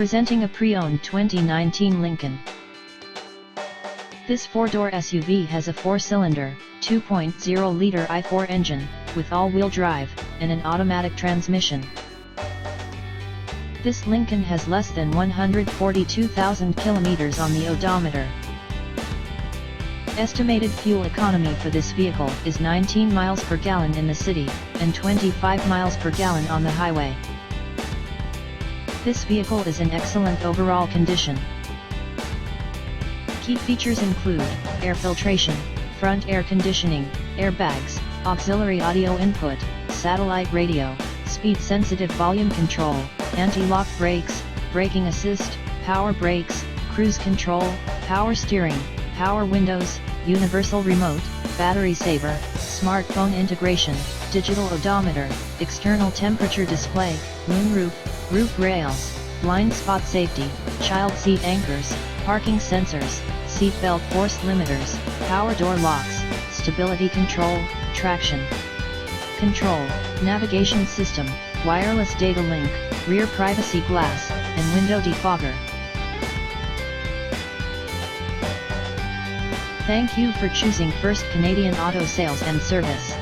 Presenting a pre-owned 2019 Lincoln. This four-door SUV has a four-cylinder, 2.0-liter i4 engine, with all-wheel drive, and an automatic transmission. This Lincoln has less than 142,000 kilometers on the odometer. Estimated fuel economy for this vehicle is 19 miles per gallon in the city, and 25 miles per gallon on the highway. This vehicle is in excellent overall condition. Key features include air filtration, front air conditioning, airbags, auxiliary audio input, satellite radio, speed-sensitive volume control, anti-lock brakes, braking assist, power brakes, cruise control, power steering, power windows, universal remote, battery saver, smartphone integration, digital odometer, external temperature display, moonroof, roof rails, blind spot safety, child seat anchors, parking sensors, seat belt force limiters, power door locks, stability control, traction control, navigation system, wireless data link, rear privacy glass, and window defogger. Thank you for choosing First Canadian Auto Sales and Service.